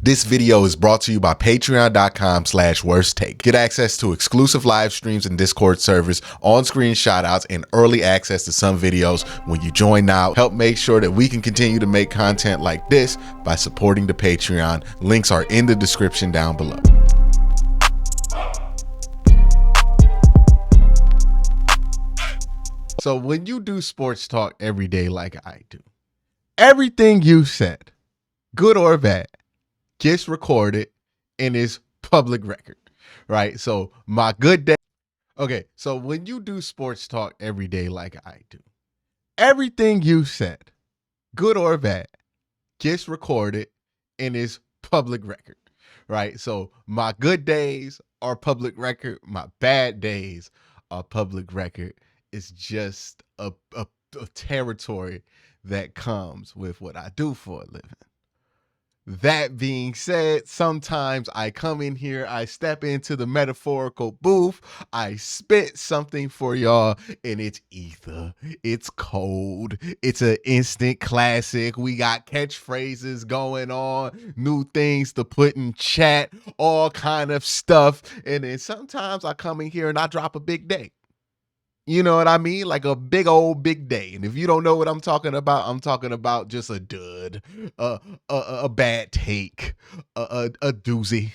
This video is brought to you by patreon.com/worsttake. Get access to exclusive live streams and Discord servers, on-screen shoutouts, and early access to some videos when you join now. Help make sure that we can continue to make content like this by supporting the Patreon. Links are in the description down below. So when you do sports talk every day like I do, everything you said, good or bad, gets recorded and is public record, right? So my good day. Okay, so when you do sports talk every day like I do, everything you said, good or bad, gets recorded and is public record, right? So my good days are public record. My bad days are public record. It's just a territory that comes with what I do for a living. That being said, sometimes I come in here, I step into the metaphorical booth, I spit something for y'all, and it's ether. It's cold. It's an instant classic. We got catchphrases going on, new things to put in chat, all kind of stuff. And then sometimes I come in here and I drop a big day. You know what I mean? Like a big old big day. And if you don't know what I'm talking about just a dud, a bad take, a doozy.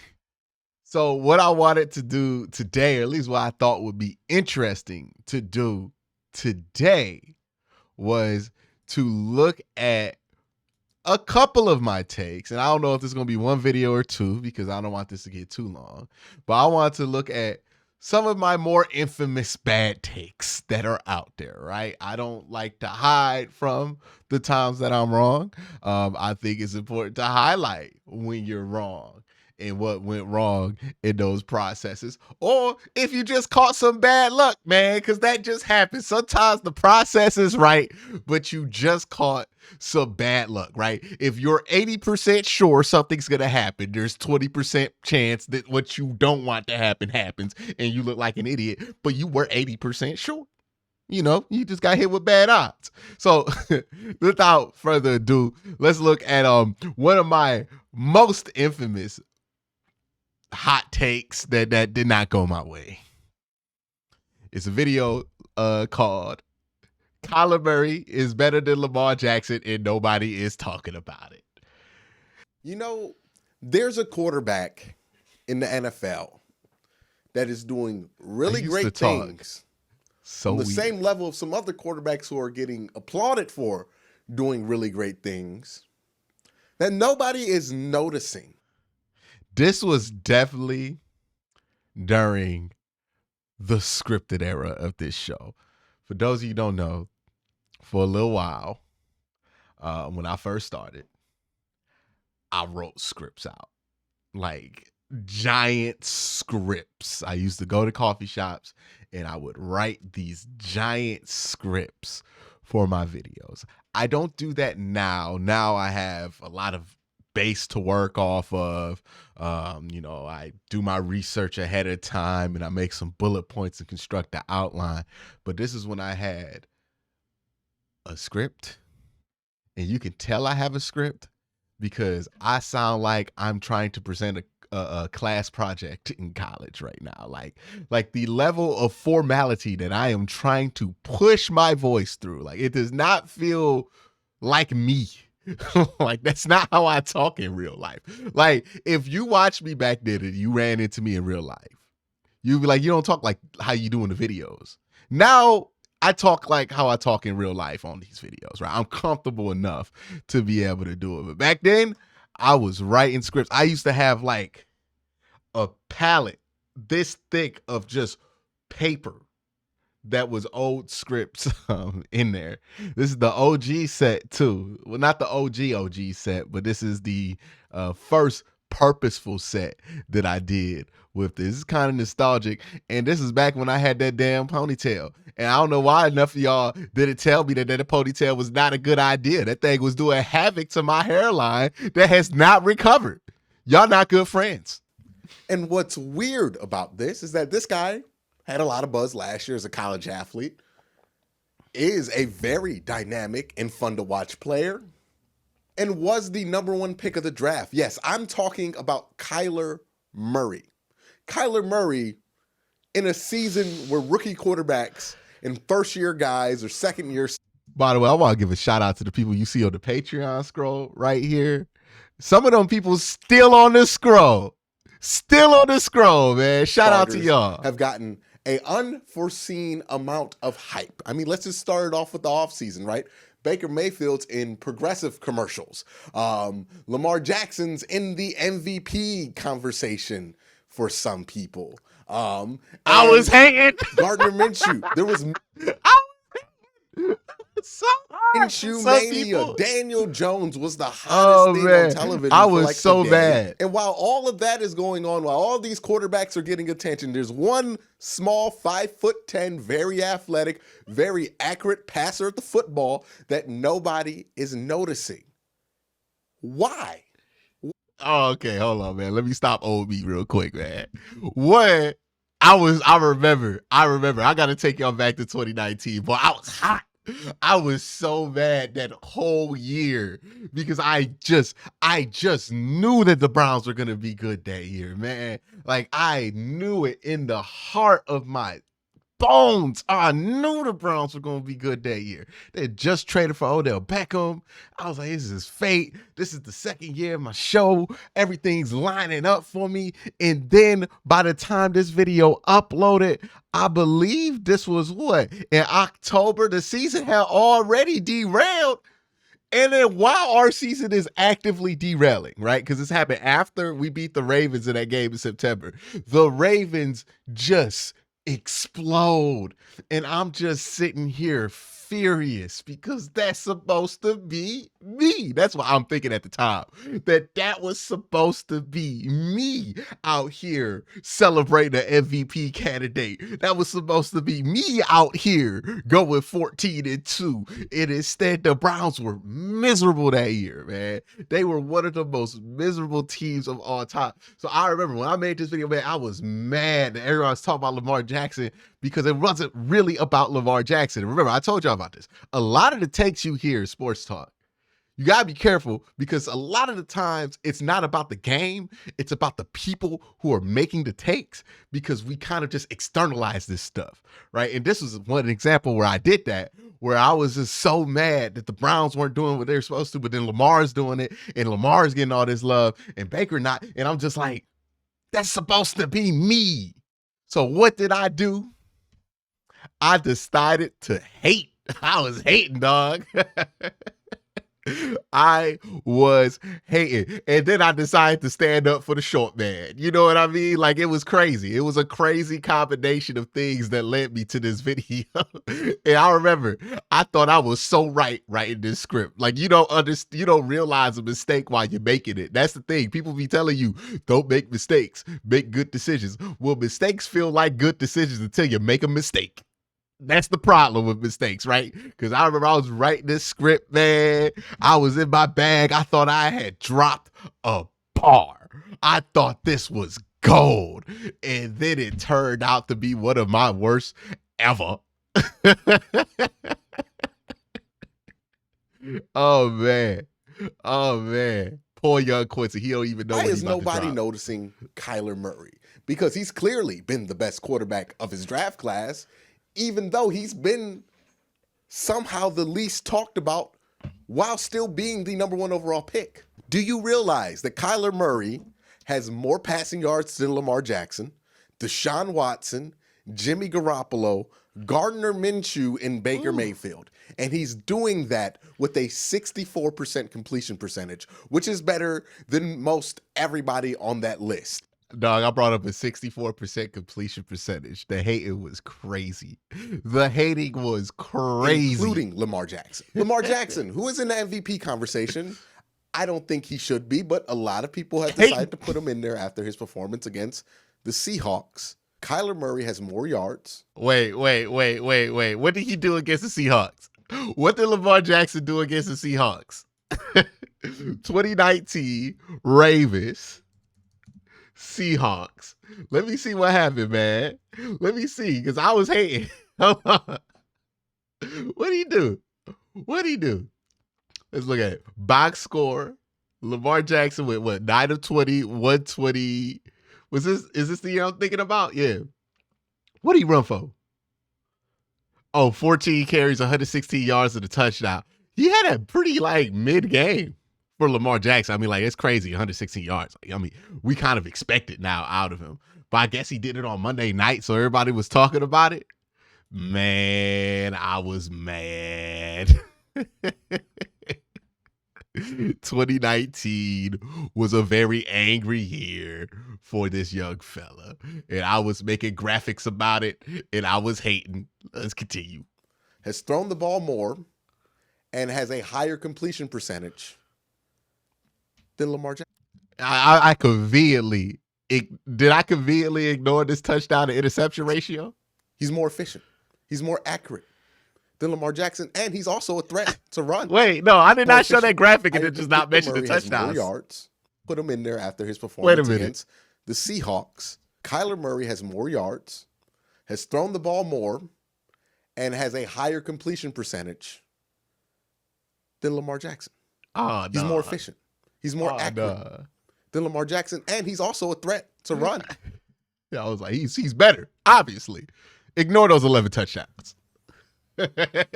So what I wanted to do today, or at least what I thought would be interesting to do today, was to look at a couple of my takes. And I don't know if this is going to be one video or two because I don't want this to get too long. But I want to look at some of my more infamous bad takes that are out there, right? I don't like to hide from the times that I'm wrong. I think it's important to highlight when you're wrong and what went wrong in those processes. Or if you just caught some bad luck, man, because that just happens. Sometimes the process is right, but you just caught some bad luck, right? If you're 80% sure something's going to happen, there's 20% chance that what you don't want to happen happens and you look like an idiot, but you were 80% sure. You know, you just got hit with bad odds. So without further ado, let's look at one of my most infamous hot takes that did not go my way. It's a video called Kyler Murray is better than Lamar Jackson and nobody is talking about it. You know, there's a quarterback in the NFL that is doing really great things on the same level of some other quarterbacks who are getting applauded for doing really great things that nobody is noticing. This was definitely during the scripted era of this show. For those of you who don't know, for a little while, when I first started, I wrote scripts out, like giant scripts. I used to go to coffee shops and I would write these giant scripts for my videos. I don't do that now. Now I have a lot of base to work off of. I do my research ahead of time and I make some bullet points and construct the outline. But this is when I had a script, and you can tell I have a script because I sound like I'm trying to present a class project in college right now. Like the level of formality that I am trying to push my voice through, like it does not feel like me. Like that's not how I talk in real life. Like if you watch me back then and you ran into me in real life, you'd be like, you don't talk like how you do in the videos. Now I talk like how I talk in real life on these videos, right? I'm comfortable enough to be able to do it. But back then I was writing scripts. I used to have like a palette this thick of just paper that was old scripts in there. This is the OG set too. Well, not the OG set, but this is the first purposeful set that I did with this. This is kind of nostalgic. And this is back when I had that damn ponytail. And I don't know why enough of y'all didn't tell me that the ponytail was not a good idea. That thing was doing havoc to my hairline that has not recovered. Y'all not good friends. And what's weird about this is that this guy had a lot of buzz last year as a college athlete, is a very dynamic and fun to watch player, and was the number one pick of the draft. Yes, I'm talking about Kyler Murray. Kyler Murray, in a season where rookie quarterbacks and first-year guys or second-year. By the way, I want to give a shout out to the people you see on the Patreon scroll right here. Some of them people still on the scroll. Still on the scroll, man. Shout out to y'all. Have gotten an unforeseen amount of hype. I mean, let's just start it off with the offseason, right? Baker Mayfield's in progressive commercials. Lamar Jackson's in the MVP conversation for some people. I was hating. Gardner Minshew. There was so Minshew mania. Daniel Jones was the hottest thing on television. I was so mad. And while all of that is going on, while all these quarterbacks are getting attention, there's one small 5'10", very athletic, very accurate passer at the football that nobody is noticing. Why? Oh, okay, hold on, man. Let me stop old me real quick, man. One, I remember. I got to take y'all back to 2019, but I was hot. I was so mad that whole year because I just knew that the Browns were going to be good that year, man. Like, I knew it in the heart of my bones. I knew the Browns were going to be good that year. They had just traded for Odell Beckham. I was like, this is fate. This is the second year of my show. Everything's lining up for me. And then by the time this video uploaded, I believe this was what? In October, the season had already derailed. And then while our season is actively derailing, right? Because this happened after we beat the Ravens in that game in September. The Ravens just explode. And I'm just sitting here furious because that's supposed to be me. That's what I'm thinking at the time. That was supposed to be me out here celebrating an MVP candidate. That was supposed to be me out here going 14-2. And instead, the Browns were miserable that year, man. They were one of the most miserable teams of all time. So I remember when I made this video, man, I was mad that everyone was talking about Lamar Jackson because it wasn't really about Lamar Jackson. Remember, I told y'all about this. A lot of the takes you hear is sports talk. You got to be careful because a lot of the times it's not about the game. It's about the people who are making the takes because we kind of just externalize this stuff, right? And this was one example where I did that, where I was just so mad that the Browns weren't doing what they were supposed to, but then Lamar's doing it and Lamar's getting all this love and Baker not. And I'm just like, that's supposed to be me. So what did I do? I decided to hate. I was hating, dog. I was hating. And then I decided to stand up for the short man. You know what I mean? Like, it was crazy. It was a crazy combination of things that led me to this video. And I remember, I thought I was so right writing this script. Like, you don't realize a mistake while you're making it. That's the thing. People be telling you, don't make mistakes, make good decisions. Well, mistakes feel like good decisions until you make a mistake. That's the problem with mistakes, right? Because I remember I was writing this script, man. I was in my bag. I thought I had dropped a bar. I thought this was gold. And then it turned out to be one of my worst ever. Oh, man. Oh, man. Poor young Quincy. He don't even know Why what is nobody noticing Kyler Murray? Because he's clearly been the best quarterback of his draft class, even though he's been somehow the least talked about while still being the number one overall pick. Do you realize that Kyler Murray has more passing yards than Lamar Jackson, Deshaun Watson, Jimmy Garoppolo, Gardner Minshew, and Baker Mayfield? And he's doing that with a 64% completion percentage, which is better than most everybody on that list. Dog, I brought up a 64% completion percentage. The hating was crazy. The hating was crazy. Including Lamar Jackson. Lamar Jackson, who is in the MVP conversation. I don't think he should be, but a lot of people have decided to put him in there after his performance against the Seahawks. Kyler Murray has more yards. Wait. What did he do against the Seahawks? What did Lamar Jackson do against the Seahawks? 2019 Ravens. Seahawks. Let me see what happened, man. Let me see, because I was hating. What'd he do? Let's look at it. Box score. Lamar Jackson with what? 9 of 20, 120. Is this the year I'm thinking about? Yeah. What did he run for? Oh, 14 carries, 116 yards and a touchdown. He had a pretty mid game for Lamar Jackson. I mean, it's crazy, 116 yards. We kind of expect it now out of him. But I guess he did it on Monday night, so everybody was talking about it. Man, I was mad. 2019 was a very angry year for this young fella. And I was making graphics about it, and I was hating. Let's continue. Has thrown the ball more and has a higher completion percentage than Lamar Jackson. I conveniently ignore this touchdown to interception ratio? He's more efficient. He's more accurate than Lamar Jackson, and he's also a threat to run. Wait, no, I did not show that graphic and it just not mention the touchdowns. More yards. Put him in there after his performance against the Seahawks. Kyler Murray has more yards, has thrown the ball more, and has a higher completion percentage than Lamar Jackson. He's more efficient. He's more accurate than Lamar Jackson, and he's also a threat to run. Yeah, I was like, he's better, obviously. Ignore those 11 touchdowns.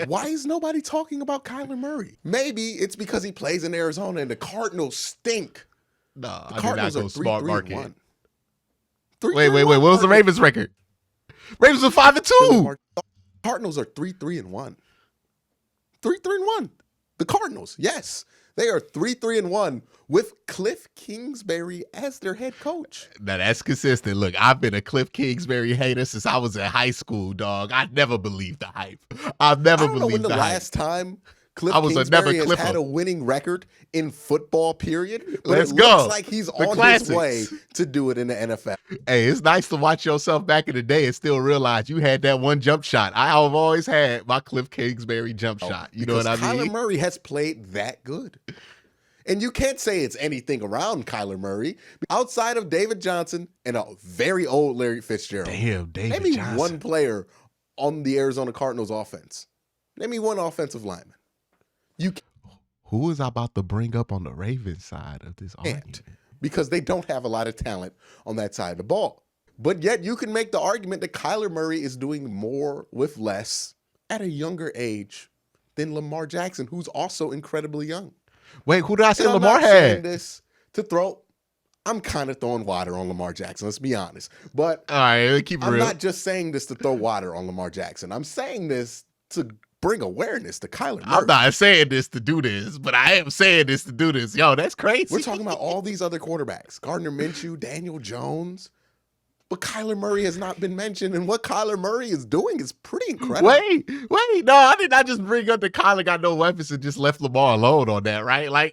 Why is nobody talking about Kyler Murray? Maybe it's because he plays in Arizona and the Cardinals stink. No, the Cardinals are 3-3-1. Wait. What was the Ravens record? Ravens are 5-2. Cardinals are 3-3-1. 3-3-1. The Cardinals, yes. They are 3-3-1 with Cliff Kingsbury as their head coach. Now that's consistent. Look, I've been a Cliff Kingsbury hater since I was in high school, dog. I never believed the hype. I've never believed the hype. I don't know when the last time Cliff Kingsbury has had a winning record in football, period. But Let's go. Looks like he's on his way to do it in the NFL. Hey, it's nice to watch yourself back in the day and still realize you had that one jump shot. I have always had my Cliff Kingsbury jump shot. You know what I mean? Kyler Murray has played that good. And you can't say it's anything around Kyler Murray. Outside of David Johnson and a very old Larry Fitzgerald. Damn, David Johnson. Name me one player on the Arizona Cardinals offense. Name me one offensive lineman. Who is about to bring up on the Ravens side of this argument? Because they don't have a lot of talent on that side of the ball. But yet you can make the argument that Kyler Murray is doing more with less at a younger age than Lamar Jackson, who's also incredibly young. Wait, who did I say Lamar had? I'm kind of throwing water on Lamar Jackson, let's be honest. But all right, keep it real. I'm not just saying this to throw water on Lamar Jackson. I'm saying this to bring awareness to Kyler Murray. I'm not saying this to do this, but I am saying this to do this. Yo, that's crazy. We're talking about all these other quarterbacks. Gardner Minshew, Daniel Jones. But Kyler Murray has not been mentioned, and what Kyler Murray is doing is pretty incredible. Wait. No, I did not just bring up that Kyler got no weapons and just left Lamar alone on that, right?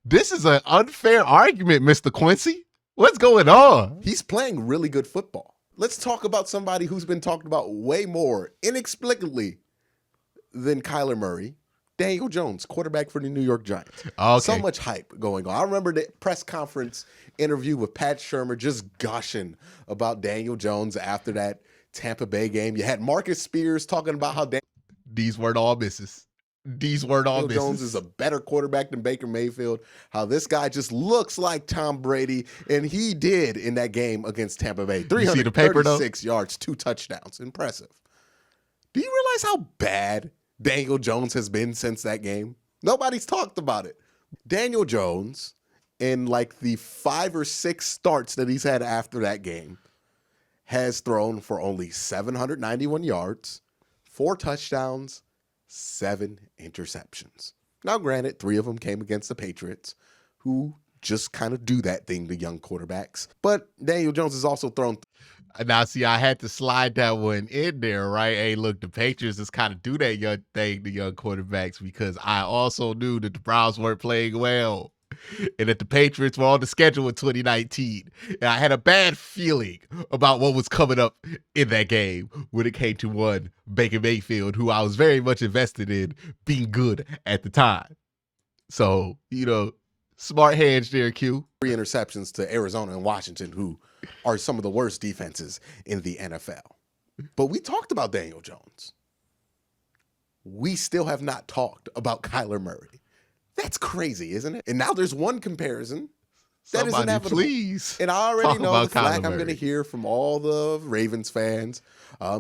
This is an unfair argument, Mr. Quincy. What's going on? He's playing really good football. Let's talk about somebody who's been talked about way more inexplicably than Kyler Murray. Daniel Jones, quarterback for the New York Giants. Okay. So much hype going on. I remember the press conference interview with Pat Shurmur just gushing about Daniel Jones after that Tampa Bay game. You had Marcus Spears talking about how these weren't all misses. Daniel Jones is a better quarterback than Baker Mayfield. How this guy just looks like Tom Brady, and he did in that game against Tampa Bay. 336 yards, 2 touchdowns. Impressive. Do you realize how bad Daniel Jones has been since that game? Nobody's talked about it. Daniel Jones, in the 5 or 6 starts that he's had after that game, has thrown for only 791 yards, 4 touchdowns, 7 interceptions. Now, granted, 3 of them came against the Patriots, who just kind of do that thing to young quarterbacks. But Daniel Jones has also thrown. Now, see, I had to slide that one in there, right? Hey, look, the Patriots just kind of do that young thing to young quarterbacks because I also knew that the Browns weren't playing well and that the Patriots were on the schedule in 2019. And I had a bad feeling about what was coming up in that game when it came to one Baker Mayfield, who I was very much invested in being good at the time. So, smart hands there, Q. 3 interceptions to Arizona and Washington, who are some of the worst defenses in the NFL. But we talked about Daniel Jones. We still have not talked about Kyler Murray. That's crazy, isn't it? And now there's one comparison that is Somebody inevitable. please and I already know the flack I'm Kyler going to hear from all the Ravens fans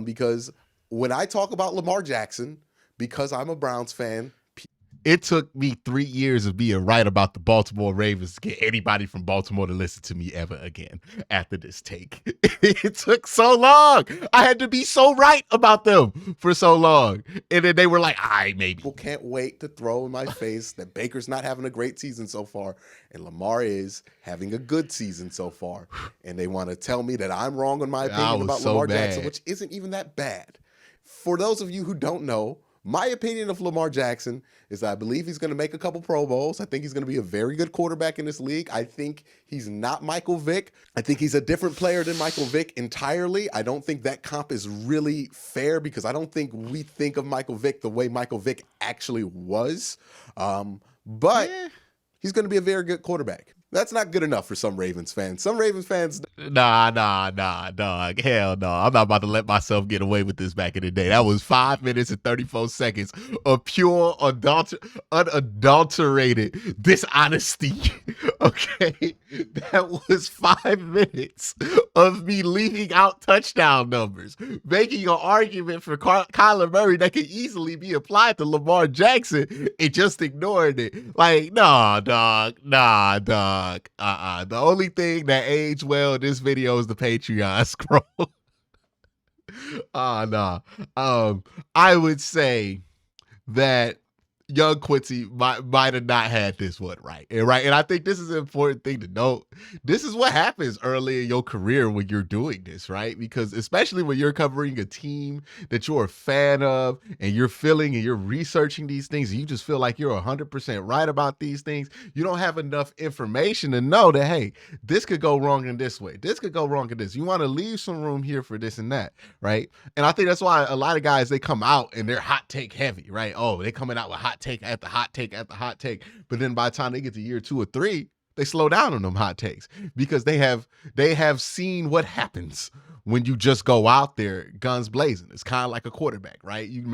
because when I talk about Lamar Jackson, because I'm a Browns fan, it took me 3 years of being right about the Baltimore Ravens to get anybody from Baltimore to listen to me ever again after this take. It took so long. I had to be so right about them for so long. And then they were like, maybe. People can't wait to throw in my face that Baker's not having a great season so far and Lamar is having a good season so far. And they want to tell me that I'm wrong on my opinion about Lamar Jackson, which isn't even that bad. For those of you who don't know, my opinion of Lamar Jackson is I believe he's going to make a couple Pro Bowls. I think he's going to be a very good quarterback in this league. I think he's not Michael Vick. I think he's a different player than Michael Vick entirely. I don't think that comp is really fair because I don't think we think of Michael Vick the way Michael Vick actually was. But he's going to be a very good quarterback. That's not good enough for some Ravens fans. Some Ravens fans... Nah, dog. Hell no. I'm not about to let myself get away with this back in the day. That was 5 minutes and 34 seconds of pure, unadulterated dishonesty. Okay? That was 5 minutes of me leaving out touchdown numbers, making an argument for Kyler Murray that could easily be applied to Lamar Jackson and just ignoring it. Like, nah, dog. The only thing that aged well in this video is the Patreon scroll. I would say that young Quincy might have not had this one right. And I think this is an important thing to note. This is what happens early in your career when you're doing this, right? Because especially when you're covering a team that you're a fan of and you're feeling and you're researching these things, and you just feel like you're 100% right about these things. You don't have enough information to know that, hey, this could go wrong in this way. This could go wrong in this. You want to leave some room here for this and that, right? And I think that's why a lot of guys, they come out and they're hot take heavy, right? Oh, they're coming out with hot take after hot take after hot take. But then by the time they get to year 2 or 3, they slow down on them hot takes because they have seen what happens when you just go out there guns blazing. It's kind of like a quarterback, right? You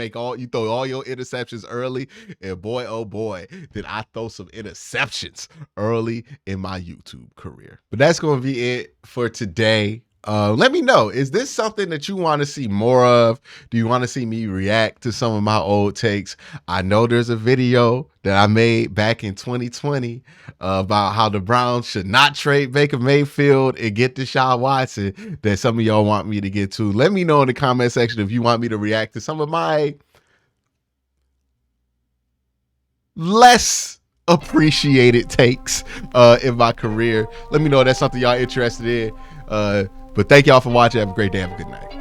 throw all your interceptions early, and boy, oh boy, did I throw some interceptions early in my YouTube career. But that's going to be it for today. Let me know, is this something that you want to see more of? Do you want to see me react to some of my old takes? I know there's a video that I made back in 2020 about how the Browns should not trade Baker Mayfield and get Deshaun Watson that some of y'all want me to get to. Let me know in the comment section if you want me to react to some of my less appreciated takes in my career. Let me know if that's something y'all interested in. But thank y'all for watching. Have a great day. Have a good night.